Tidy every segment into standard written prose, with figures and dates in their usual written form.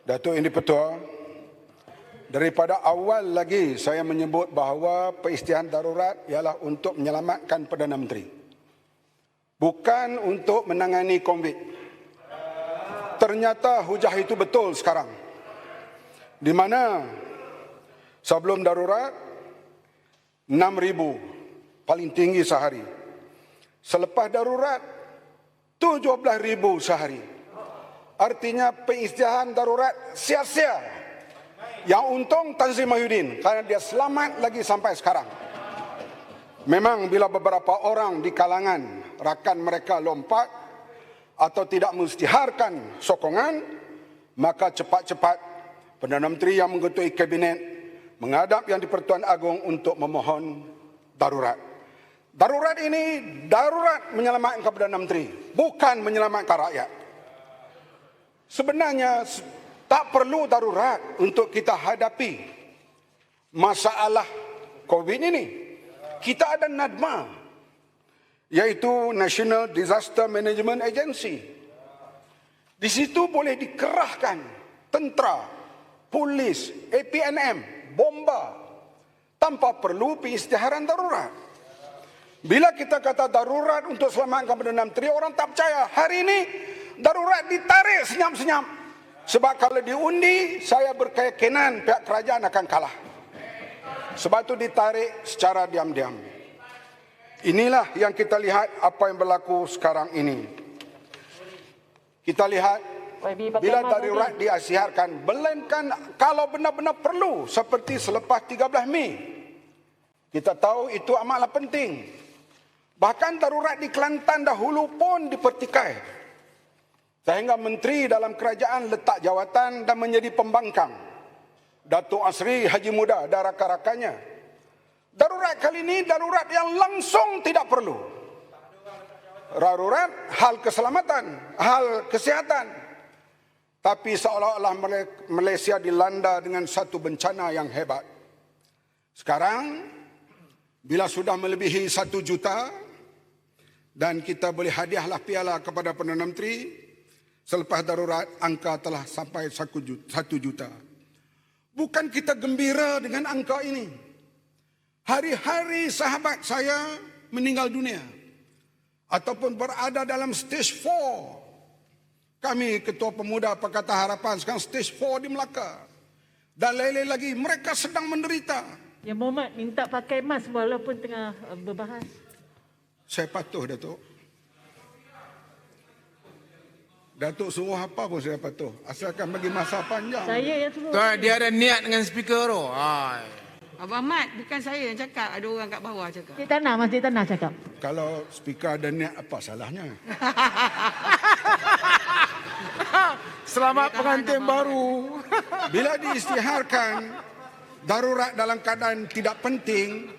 Datuk Yang di-Pertua, daripada awal lagi saya menyebut bahawa peristihan darurat ialah untuk menyelamatkan Perdana Menteri. Bukan untuk menangani COVID. Ternyata hujah itu betul sekarang. Di mana sebelum darurat 6,000 paling tinggi sehari. Selepas darurat 17,000 sehari. Artinya peristihan darurat sia-sia. Yang untung Tan Sri Mahyudin kerana dia selamat lagi sampai sekarang. Memang bila beberapa orang di kalangan rakan mereka lompat atau tidak mengisytiharkan sokongan, maka cepat-cepat Perdana Menteri yang mengetuai kabinet menghadap Yang di-Pertuan Agong untuk memohon darurat. Darurat ini darurat menyelamatkan Perdana Menteri, bukan menyelamatkan rakyat. Sebenarnya tak perlu darurat untuk kita hadapi masalah COVID ini. Kita ada NADMA, iaitu National Disaster Management Agency. Di situ boleh dikerahkan tentera, polis, APNM, bomba, tanpa perlu pengisytiharan darurat. Bila kita kata darurat untuk selamatkan Perdana Menteri, orang tak percaya. Hari ini darurat ditarik senyap-senyap. Sebab kalau diundi, saya berkeyakinan pihak kerajaan akan kalah. Sebab itu ditarik secara diam-diam. Inilah yang kita lihat apa yang berlaku sekarang ini. Kita lihat bila darurat diisytiharkan, melainkan kalau benar-benar perlu seperti selepas 13 Mei. Kita tahu itu amatlah penting. Bahkan darurat di Kelantan dahulu pun dipertikai. Sehingga menteri dalam kerajaan letak jawatan dan menjadi pembangkang. Datuk Asri Haji Muda dan rakan-rakannya. Darurat kali ini darurat yang langsung tidak perlu. Darurat hal keselamatan, hal kesihatan. Tapi seolah-olah Malaysia dilanda dengan satu bencana yang hebat. Sekarang, bila sudah melebihi 1 juta, dan kita boleh hadiahlah piala kepada Perdana Menteri, selepas darurat angka telah sampai 1 juta. Bukan kita gembira dengan angka ini. Hari-hari sahabat saya meninggal dunia. Ataupun berada dalam stage 4. Kami Ketua Pemuda Pakatan Harapan sekarang stage 4 di Melaka. Dan lain-lain lagi, mereka sedang menderita. Yang Mohamad minta pakai mask walaupun tengah berbahas. Saya patuh, Datuk. Datuk suruh apa pun saya patuh. Asalkan bagi masa panjang. Saya yang suruh. Tuan, dia ada niat dengan speaker tu. Abang Ahmad, bukan saya yang cakap. Ada orang kat bawah cakap. Cik Tanah, Mas Cik Tanah cakap. Kalau speaker ada niat, apa salahnya? Selamat pengantin baru. Bila diisytiharkan darurat dalam keadaan tidak penting,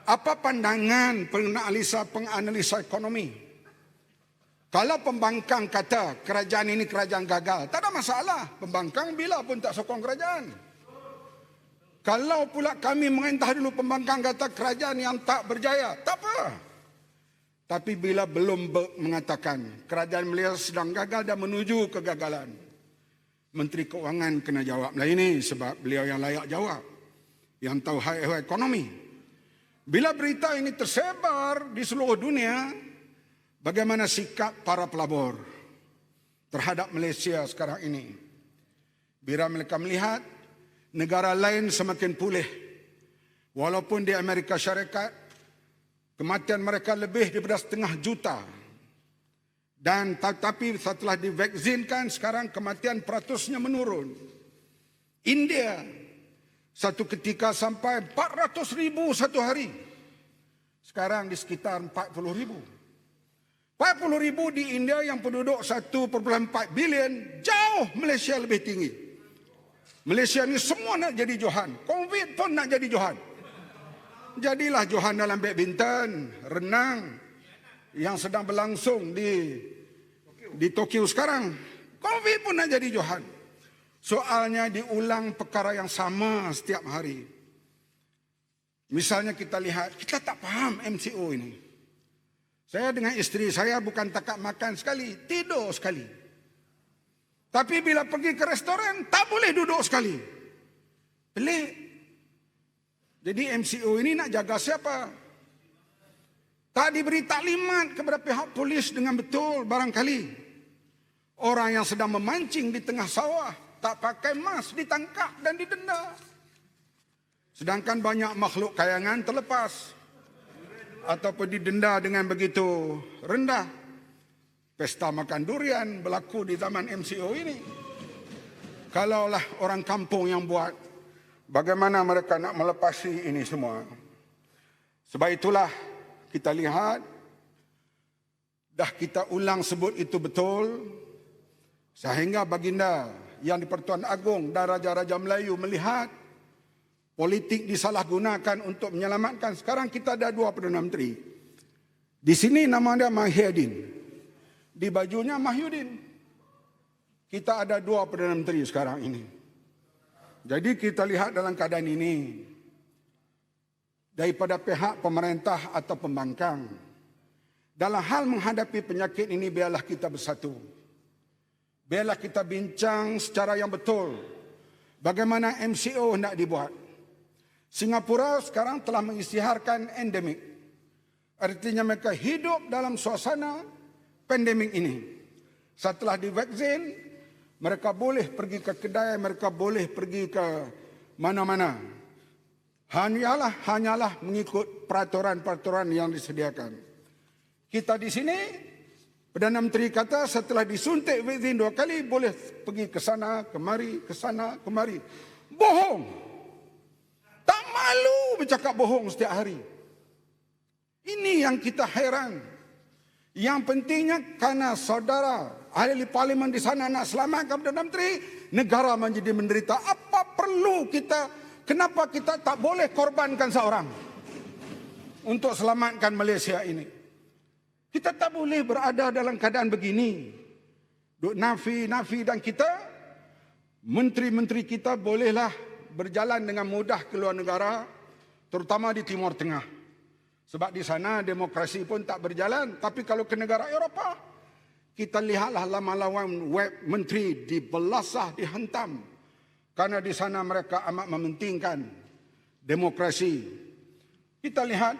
apa pandangan penganalisa ekonomi? Kalau pembangkang kata kerajaan ini kerajaan gagal, tak ada masalah. Pembangkang bila pun tak sokong kerajaan. Kalau pula kami mengintah dulu pembangkang kata kerajaan yang tak berjaya, tak apa. Tapi bila belum mengatakan kerajaan Malaysia sedang gagal dan menuju kegagalan, Menteri Keuangan kena jawab lah ini sebab beliau yang layak jawab. Yang tahu hal ekonomi. Bila berita ini tersebar di seluruh dunia, bagaimana sikap para pelabur terhadap Malaysia sekarang ini? Bila mereka melihat negara lain semakin pulih, walaupun di Amerika Syarikat kematian mereka lebih daripada 500,000 juta, dan tetapi setelah divaksinkan sekarang kematian peratusnya menurun. India satu ketika sampai 400,000 satu hari, sekarang di sekitar 40,000. 40,000 di India yang penduduk 1,4 bilion, jauh Malaysia lebih tinggi. Malaysia ni semua nak jadi Johan. COVID pun nak jadi Johan. Jadilah Johan dalam badminton, renang yang sedang berlangsung di Tokyo sekarang. COVID pun nak jadi Johan. Soalnya diulang perkara yang sama setiap hari. Misalnya kita lihat, kita tak faham MCO ini. Saya dengan isteri saya bukan takat makan sekali, tidur sekali. Tapi bila pergi ke restoran, tak boleh duduk sekali. Pelik. Jadi MCO ini nak jaga siapa? Tak diberi taklimat kepada pihak polis dengan betul barangkali. Orang yang sedang memancing di tengah sawah, tak pakai mask, ditangkap dan didenda. Sedangkan banyak makhluk kayangan terlepas ataupun didenda dengan begitu rendah. Pesta makan durian berlaku di zaman MCO ini. Kalaulah orang kampung yang buat, bagaimana mereka nak melepasi ini semua? Sebab itulah kita lihat, dah kita ulang sebut itu betul, sehingga baginda yang di-Pertuan Agong dan Raja-Raja Melayu melihat politik disalahgunakan untuk menyelamatkan. Sekarang kita ada 2 Perdana Menteri. Di sini nama dia Mahyudin. Di bajunya Mahyudin. Kita ada 2 Perdana Menteri sekarang ini. Jadi kita lihat dalam keadaan ini, daripada pihak pemerintah atau pembangkang, dalam hal menghadapi penyakit ini, biarlah kita bersatu. Biarlah kita bincang secara yang betul bagaimana MCO nak dibuat. Singapura sekarang telah mengisytiharkan endemik. Artinya mereka hidup dalam suasana pandemik ini. Setelah divaksin, mereka boleh pergi ke kedai, mereka boleh pergi ke mana-mana. Hanyalah mengikut peraturan-peraturan yang disediakan. Kita di sini, Perdana Menteri kata setelah disuntik vaksin 2 kali, boleh pergi ke sana, kemari, ke sana, kemari. Bohong. Tak malu bercakap bohong setiap hari. Ini yang kita heran. Yang pentingnya karena saudara ahli parlimen di sana nak selamatkan Perdana Menteri, negara menjadi menderita. Apa perlu kita, kenapa kita tak boleh korbankan seorang untuk selamatkan Malaysia ini? Kita tak boleh berada dalam keadaan begini. Duk nafi dan kita, menteri-menteri kita bolehlah berjalan dengan mudah ke luar negara, terutama di Timur Tengah. Sebab di sana demokrasi pun tak berjalan. Tapi kalau ke negara Eropah, kita lihatlah laman-laman web menteri dibelasah, dihentam. Karena di sana mereka amat mementingkan demokrasi. Kita lihat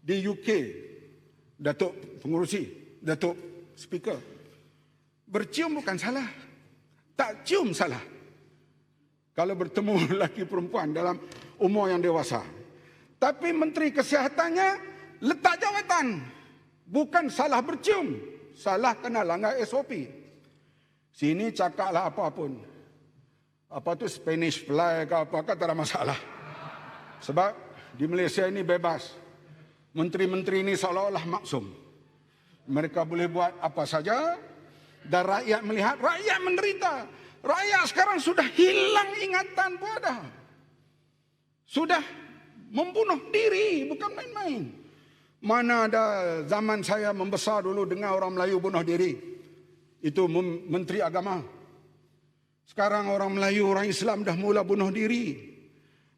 di UK, Datuk Pengurusi, Datuk Speaker, bercium bukan salah, tak cium salah. Kalau bertemu lelaki perempuan dalam umur yang dewasa. Tapi Menteri Kesihatannya letak jawatan. Bukan salah bercium, salah kena langgar SOP. Sini cakaplah apa pun. Apa tu Spanish fly ke apa, tak ada masalah. Sebab di Malaysia ini bebas. Menteri-menteri ini seolah-olah maksum. Mereka boleh buat apa saja dan rakyat melihat, rakyat menderita. Rakyat sekarang sudah hilang ingatan pada. Sudah membunuh diri, bukan main-main. Mana ada zaman saya membesar dulu dengar orang Melayu bunuh diri. Itu Menteri Agama. Sekarang orang Melayu, orang Islam dah mula bunuh diri.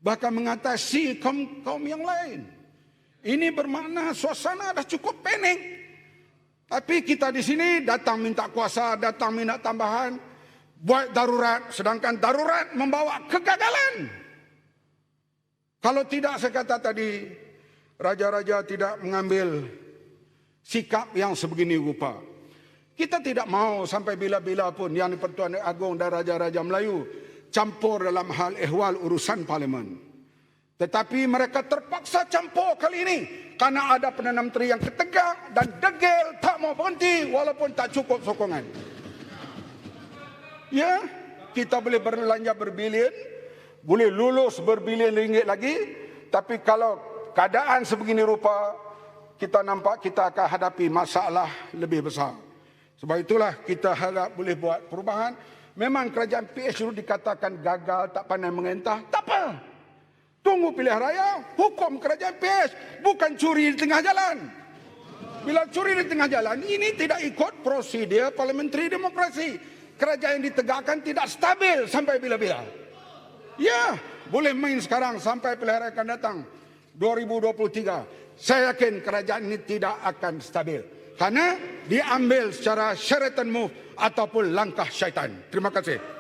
Bahkan mengatasi kaum yang lain. Ini bermakna suasana dah cukup panik. Tapi kita di sini datang minta kuasa, datang minta tambahan, buat darurat, sedangkan darurat membawa kegagalan. Kalau tidak, saya kata tadi, raja-raja tidak mengambil sikap yang sebegini rupa. Kita tidak mau sampai bila-bila pun yang di-Pertuan Agong dan Raja-Raja Melayu campur dalam hal ehwal urusan parlimen. Tetapi mereka terpaksa campur kali ini karena ada Perdana Menteri yang ketegak dan degil, tak mau berhenti walaupun tak cukup sokongan. Ya, kita boleh berbelanja berbilion, boleh lulus berbilion ringgit lagi, tapi kalau keadaan sebegini rupa, kita nampak kita akan hadapi masalah lebih besar. Sebab itulah kita harap boleh buat perubahan. Memang kerajaan PH dulu dikatakan gagal, tak pandai mengentah, tak apa. Tunggu pilihan raya, hukum kerajaan PH, bukan curi di tengah jalan. Bila curi di tengah jalan, ini tidak ikut prosedur parliamentary demokrasi. Kerajaan yang ditegakkan tidak stabil sampai bila-bila. Ya, boleh main sekarang sampai pilihan raya akan datang 2023. Saya yakin kerajaan ini tidak akan stabil. Karena diambil secara Sheraton move ataupun langkah syaitan. Terima kasih.